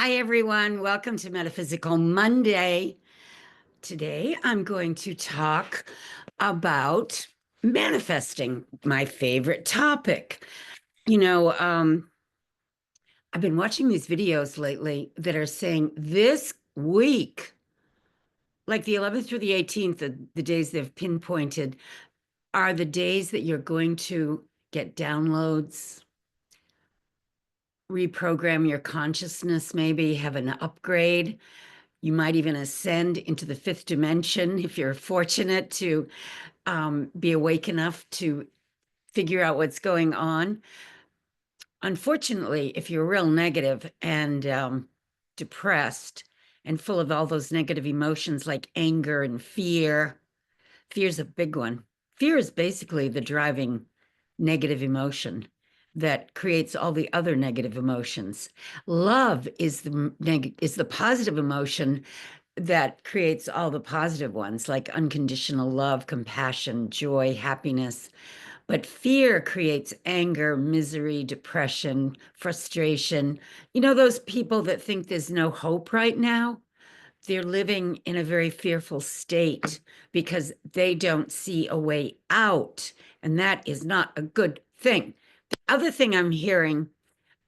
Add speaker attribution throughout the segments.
Speaker 1: Hi, everyone. Welcome to Metaphysical Monday. Today, I'm going to talk about manifesting, my favorite topic. You know, I've been watching these videos lately that are saying this week, like the 11th through the 18th, the days they've pinpointed, are the days that you're going to get downloads, reprogram your consciousness, maybe have an upgrade. You might even ascend into the fifth dimension if you're fortunate to be awake enough to figure out what's going on. Unfortunately, if you're real negative and depressed and full of all those negative emotions like anger and fear's a big one. Fear is basically the driving negative emotion that creates all the other negative emotions. Love is the positive emotion that creates all the positive ones like unconditional love, compassion, joy, happiness. But fear creates anger, misery, depression, frustration. You know, those people that think there's no hope right now, they're living in a very fearful state because they don't see a way out. And that is not a good thing. The other thing I'm hearing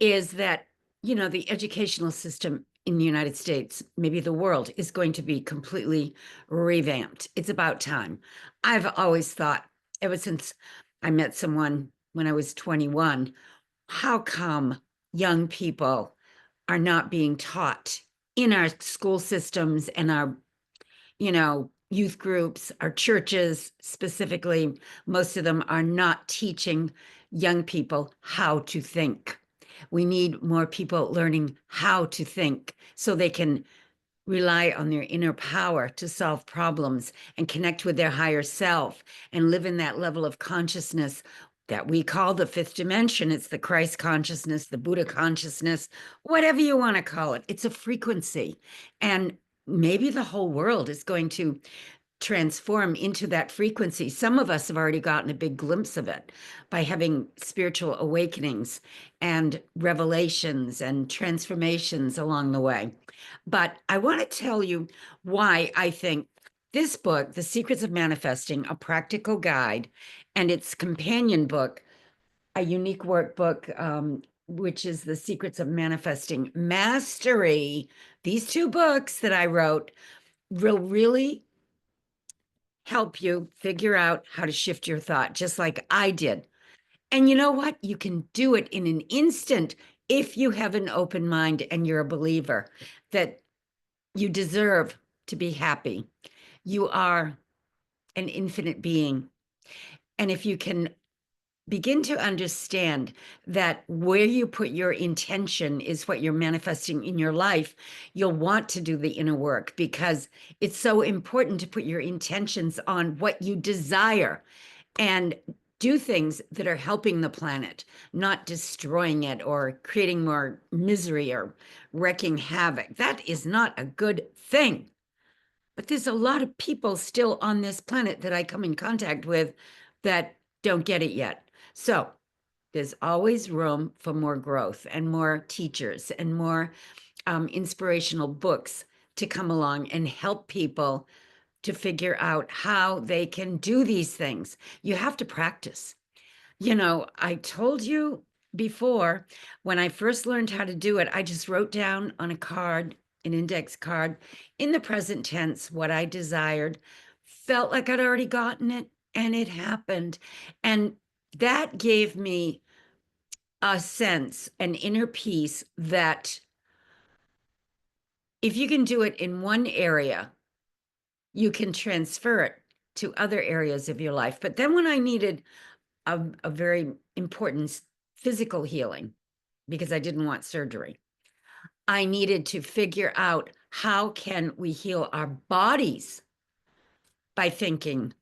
Speaker 1: is that, the educational system in the United States, maybe the world, is going to be completely revamped. It's about time. I've always thought, ever since I met someone when I was 21, how come young people are not being taught in our school systems and our, youth groups, our churches specifically? Most of them are not teaching young people how to think. We need more people learning how to think so they can rely on their inner power to solve problems and connect with their higher self and live in that level of consciousness that we call the fifth dimension. It's the Christ consciousness, the Buddha consciousness, whatever you want to call it. It's a frequency. And maybe the whole world is going to transform into that frequency. Some of us have already gotten a big glimpse of it by having spiritual awakenings and revelations and transformations along the way. But I want to tell you why I think this book, The Secrets of Manifesting, a practical guide, and its companion book, a unique workbook, which is The Secrets of Manifesting Mastery. These two books that I wrote will really help you figure out how to shift your thought, just like I did. And you know what? You can do it in an instant if you have an open mind and you're a believer that you deserve to be happy. You are an infinite being. And if you can begin to understand that where you put your intention is what you're manifesting in your life, you'll want to do the inner work because it's so important to put your intentions on what you desire and do things that are helping the planet, not destroying it or creating more misery or wreaking havoc. That is not a good thing. But there's a lot of people still on this planet that I come in contact with that don't get it yet. So there's always room for more growth and more teachers and more inspirational books to come along and help people to figure out how they can do these things. You have to practice. I told you before, when I first learned how to do it, I just wrote down on a card, an index card, in the present tense, what I desired, felt like I'd already gotten it, and it happened. And that gave me a sense, an inner peace that if you can do it in one area, you can transfer it to other areas of your life. But then when I needed a very important physical healing, because I didn't want surgery, I needed to figure out how can we heal our bodies by thinking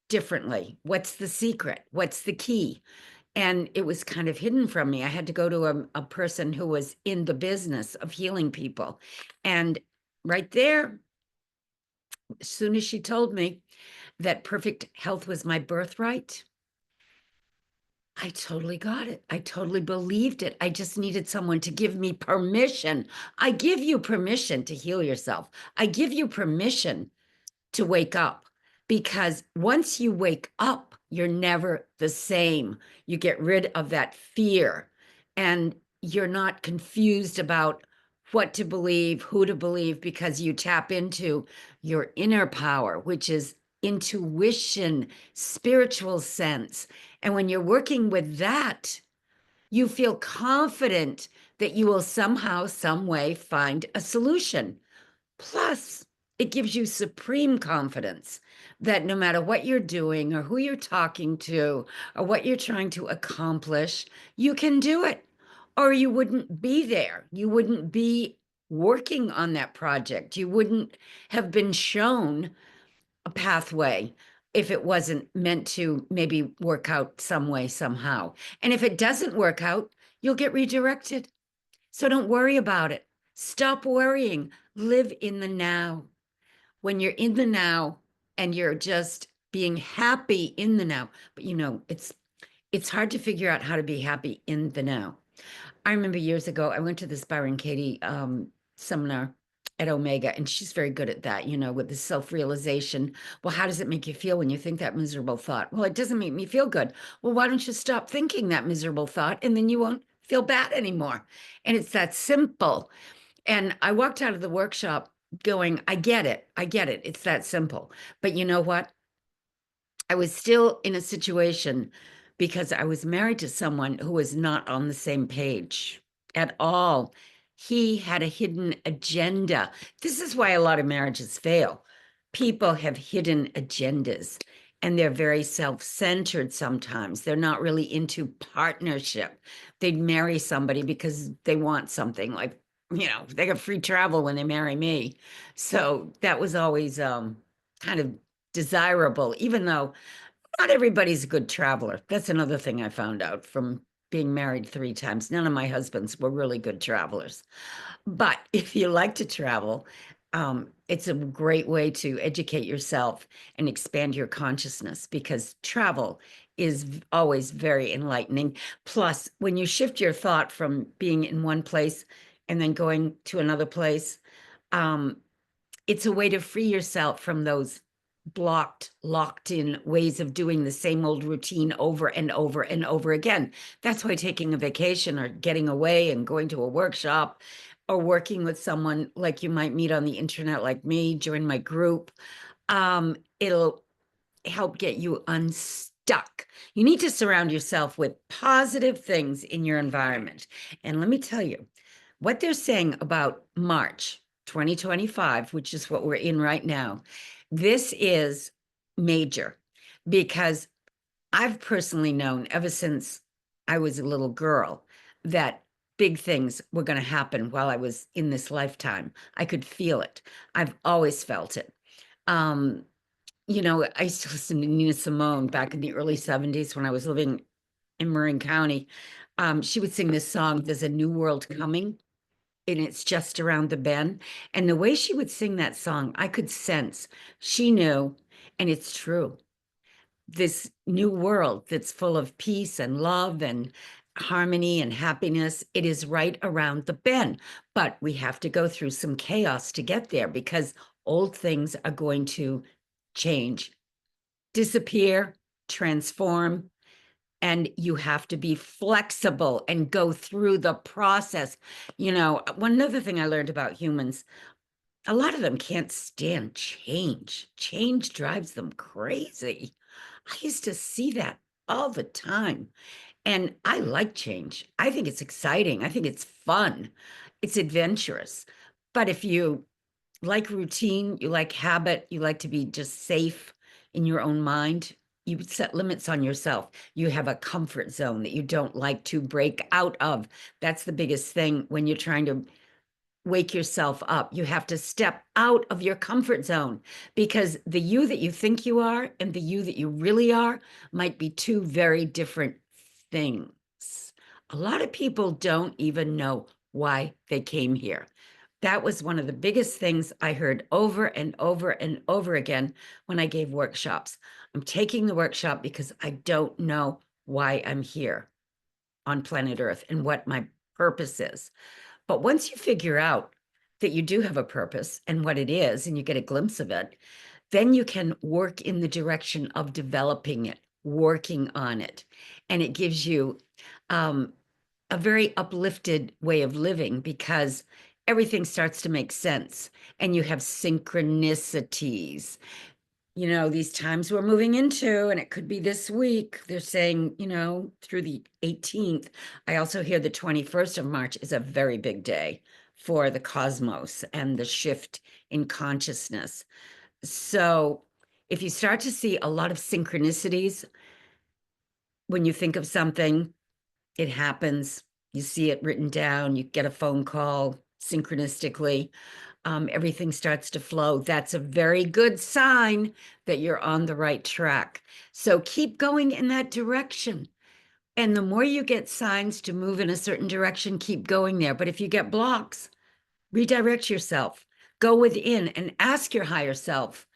Speaker 1: differently. What's the secret? What's the key? And it was kind of hidden from me. I had to go to a person who was in the business of healing people. And right there, as soon as she told me that perfect health was my birthright, I totally got it. I totally believed it. I just needed someone to give me permission. I give you permission to heal yourself. I give you permission to wake up, because once you wake up, you're never the same. You get rid of that fear, and you're not confused about what to believe, who to believe, because you tap into your inner power, which is intuition, spiritual sense. And when you're working with that, you feel confident that you will somehow, some way find a solution. Plus, it gives you supreme confidence that no matter what you're doing or who you're talking to or what you're trying to accomplish, you can do it. Or you wouldn't be there. You wouldn't be working on that project. You wouldn't have been shown a pathway if it wasn't meant to maybe work out some way, somehow. And if it doesn't work out, you'll get redirected. So don't worry about it. Stop worrying. Live in the now. When you're in the now and you're just being happy in the now, but it's hard to figure out how to be happy in the now. I remember years ago, I went to this Byron Katie seminar at Omega, and she's very good at that, with the self-realization. Well, how does it make you feel when you think that miserable thought? Well, it doesn't make me feel good. Well, why don't you stop thinking that miserable thought, and then you won't feel bad anymore? And it's that simple. And I walked out of the workshop going, I get it. I get it. It's that simple. But you know what? I was still in a situation because I was married to someone who was not on the same page at all. He had a hidden agenda. This is why a lot of marriages fail. People have hidden agendas, and they're very self-centered sometimes. They're not really into partnership. They'd marry somebody because they want something, like, they got free travel when they marry me. So that was always kind of desirable, even though not everybody's a good traveler. That's another thing I found out from being married 3 times. None of my husbands were really good travelers. But if you like to travel, it's a great way to educate yourself and expand your consciousness, because travel is always very enlightening. Plus, when you shift your thought from being in one place and then going to another place, um, it's a way to free yourself from those blocked, locked in ways of doing the same old routine over and over and over again. That's why taking a vacation or getting away and going to a workshop or working with someone like you might meet on the internet, like me, join my group, it'll help get you unstuck. You need to surround yourself with positive things in your environment. And let me tell you, what they're saying about March 2025, which is what we're in right now, this is major, because I've personally known ever since I was a little girl that big things were going to happen while I was in this lifetime. I could feel it. I've always felt it. Um, I used to listen to Nina Simone back in the early 70s when I was living in Marin County. She would sing this song, There's a New World Coming, and it's just around the bend. And the way she would sing that song, I could sense she knew, and it's true. This new world that's full of peace and love and harmony and happiness, it is right around the bend. But we have to go through some chaos to get there, because old things are going to change, disappear, transform, and you have to be flexible and go through the process. One other thing I learned about humans, a lot of them can't stand change. Change drives them crazy. I used to see that all the time. And I like change. I think it's exciting. I think it's fun. It's adventurous. But if you like routine, you like habit, you like to be just safe in your own mind, you set limits on yourself. You have a comfort zone that you don't like to break out of. That's the biggest thing when you're trying to wake yourself up. You have to step out of your comfort zone, because the you that you think you are and the you that you really are might be two very different things. A lot of people don't even know why they came here. That was one of the biggest things I heard over and over and over again when I gave workshops. I'm taking the workshop because I don't know why I'm here on planet Earth and what my purpose is. But once you figure out that you do have a purpose and what it is, and you get a glimpse of it, then you can work in the direction of developing it, working on it. And it gives you a very uplifted way of living because everything starts to make sense and you have synchronicities. You know, these times we're moving into, and it could be this week, they're saying, you know, through the 18th. I also hear the 21st of March is a very big day for the cosmos and the shift in consciousness. So if you start to see a lot of synchronicities, when you think of something, it happens, you see it written down, you get a phone call synchronistically, everything starts to flow. That's a very good sign that you're on the right track. So keep going in that direction. And the more you get signs to move in a certain direction, keep going there. But if you get blocks, redirect yourself, go within and ask your higher self,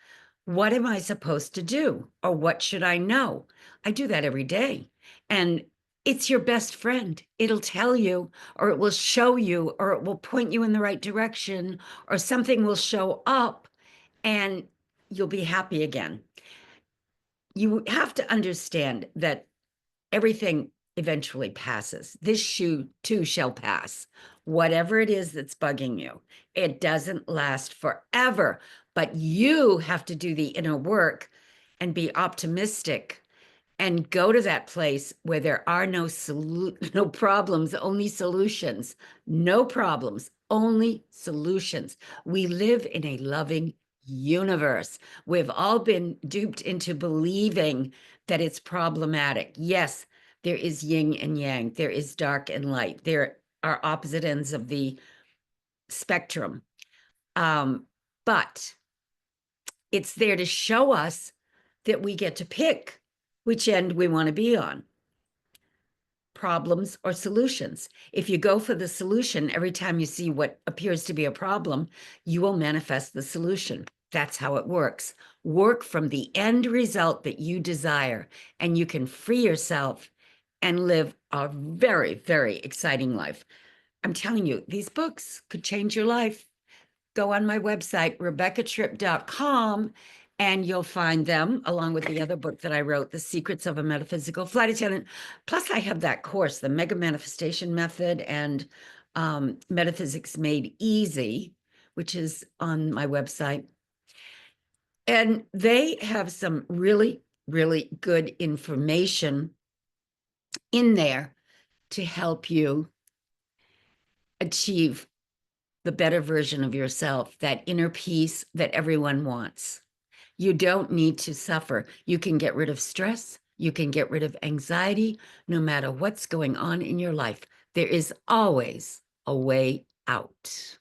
Speaker 1: what am I supposed to do? Or what should I know? I do that every day. And it's your best friend. It'll tell you, or it will show you, or it will point you in the right direction, or something will show up and you'll be happy again. You have to understand that everything eventually passes. This shoe too shall pass. Whatever it is that's bugging you, it doesn't last forever, but you have to do the inner work and be optimistic and go to that place where there are no problems, only solutions. No problems, only solutions. We live in a loving universe. We've all been duped into believing that it's problematic. Yes, there is yin and yang, there is dark and light, there are opposite ends of the spectrum. But it's there to show us that we get to pick which end we want to be on, problems or solutions. If you go for the solution, every time you see what appears to be a problem, you will manifest the solution. That's how it works. Work from the end result that you desire, and you can free yourself and live a very, very exciting life. I'm telling you, these books could change your life. Go on my website, rebeccatripp.com, and you'll find them along with the other book that I wrote, The Secrets of a Metaphysical Flight Attendant. Plus, I have that course, the Mega Manifestation Method and Metaphysics Made Easy, which is on my website. And they have some really, really good information in there to help you achieve the better version of yourself, that inner peace that everyone wants. You don't need to suffer. You can get rid of stress. You can get rid of anxiety, no matter what's going on in your life. There is always a way out.